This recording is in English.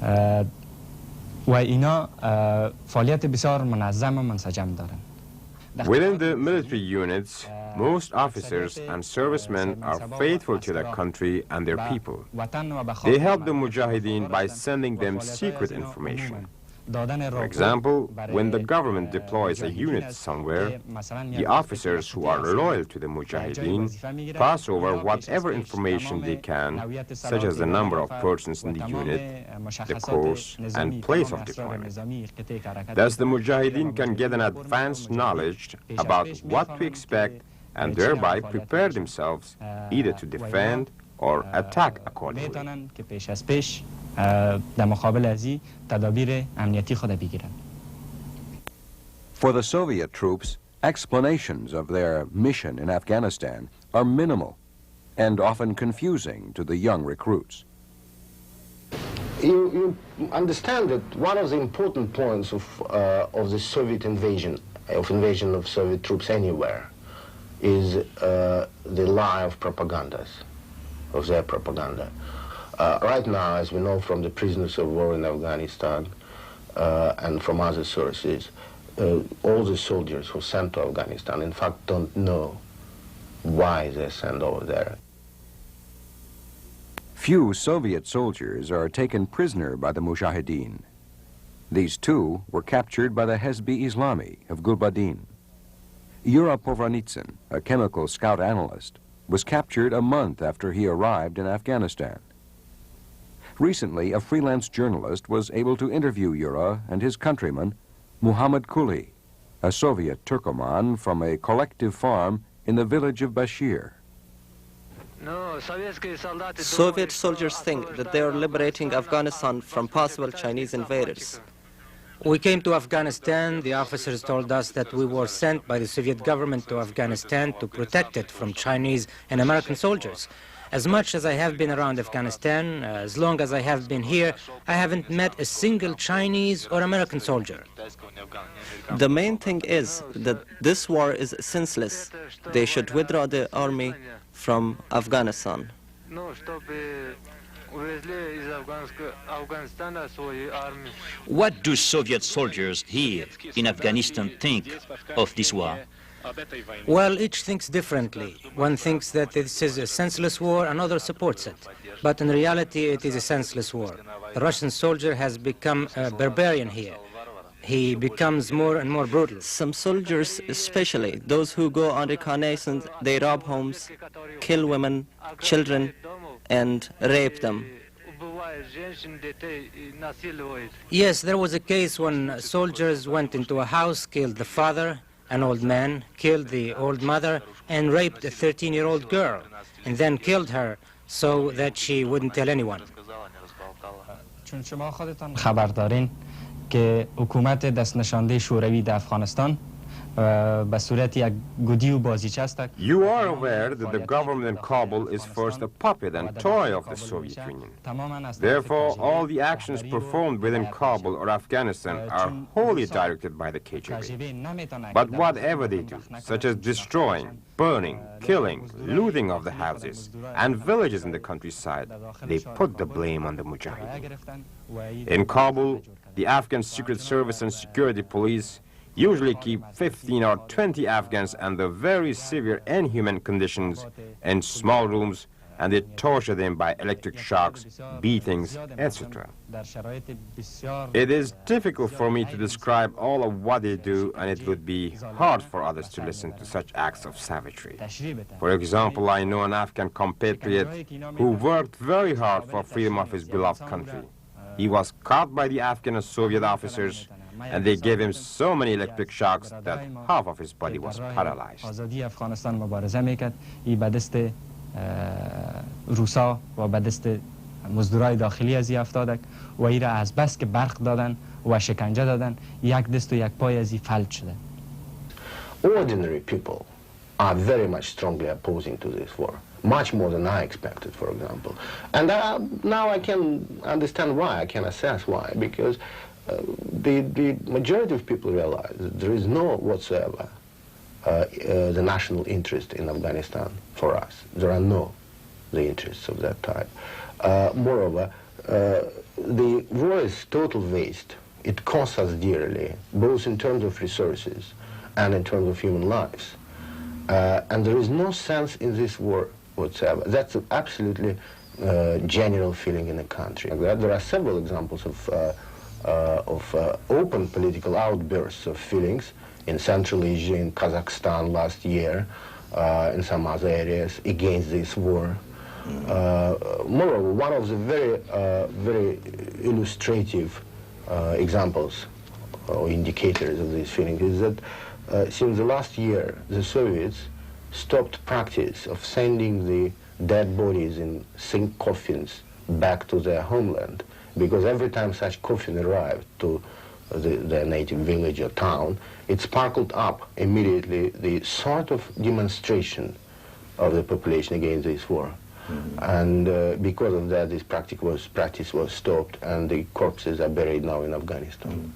و اینا فعالیت بسیار منظم و منسجم دارند. Within the military units, most officers and servicemen are faithful to their country and their people. They help the Mujahideen by sending them secret information. For example, when the government deploys a unit somewhere, the officers who are loyal to the Mujahideen pass over whatever information they can, such as the number of persons in the unit, the course, and place of deployment. Thus, the Mujahideen can get an advanced knowledge about what to expect and thereby prepare themselves either to defend or attack accordingly. For the Soviet troops, explanations of their mission in Afghanistan are minimal and often confusing to the young recruits. You understand that one of the important points of the Soviet invasion of Soviet troops anywhere is the lie of propagandas, of their propaganda. Right now, as we know from the prisoners of war in Afghanistan and from other sources, all the soldiers who sent to Afghanistan, in fact, don't know why they're sent over there. Few Soviet soldiers are taken prisoner by the Mujahideen. These two were captured by the Hezb-e Islami of Gulbuddin. Yura Povranitsyn, a chemical scout analyst, was captured a month after he arrived in Afghanistan. Recently, a freelance journalist was able to interview Yura and his countryman, Muhammad Kuli, a Soviet Turkoman from a collective farm in the village of Bashir. Soviet soldiers think that they are liberating Afghanistan from possible Chinese invaders. We came to Afghanistan. The officers told us that we were sent by the Soviet government to Afghanistan to protect it from Chinese and American soldiers. As much as I have been around Afghanistan, as long as I have been here, I haven't met a single Chinese or American soldier. The main thing is that this war is senseless. They should withdraw the army from Afghanistan. What do Soviet soldiers here in Afghanistan think of this war? Well, each thinks differently. One thinks that this is a senseless war, another supports it. But in reality, it is a senseless war. The Russian soldier has become a barbarian here. He becomes more and more brutal. Some soldiers, especially those who go on reconnaissance, they rob homes, kill women, children, and rape them. Yes, there was a case when soldiers went into a house, killed the father, an old man, killed the old mother, and raped a 13-year-old girl, and then killed her so that she wouldn't tell anyone. خبر دارین که حکومت دست نشانده شوروی در افغانستان به صورت یک گودی و بازیچه است. You are aware that the government in Kabul is first a puppet and toy of the Soviet Union. Therefore, all the actions performed within Kabul or Afghanistan are wholly directed by the KGB. But whatever they do, such as destroying, burning, killing, looting of the houses and villages in the countryside, they put the blame on the Mujahideen. In Kabul, the Afghan Secret Service and security police usually keep 15 or 20 Afghans under very severe inhuman conditions in small rooms, and they torture them by electric shocks, beatings, etc. It is difficult for me to describe all of what they do, and it would be hard for others to listen to such acts of savagery. For example, I know an Afghan compatriot who worked very hard for freedom of his beloved country. He was caught by the Afghan and Soviet officers, and they gave him so many electric shocks that half of his body was paralyzed. آزادی افغانستان مبارزه میکرد. این به دست روسا و به دست مزدورای داخلی از افتادک و این را از بس که برق دادن و شکنجه دادن یک دست و یک پای از فلج شده. Ordinary people are very much strongly opposing to this war. Much more than I expected, for example. And now I can understand why, I can assess why, because the majority of people realize that there is no whatsoever the national interest in Afghanistan for us. There are no the interests of that type. Moreover, the war is total waste. It costs us dearly, both in terms of resources and in terms of human lives. And there is no sense in this war whatsoever. That's an absolutely general feeling in the country. There are several examples of open political outbursts of feelings in Central Asia, in Kazakhstan last year, in some other areas against this war. Moreover, one of the very illustrative examples or indicators of this feeling is that since the last year, the Soviets stopped practice of sending the dead bodies in zinc coffins back to their homeland, because every time such coffin arrived to their native village or town, it sparkled up immediately the sort of demonstration of the population against this war. And because of that, this practice was stopped, and the corpses are buried now in Afghanistan.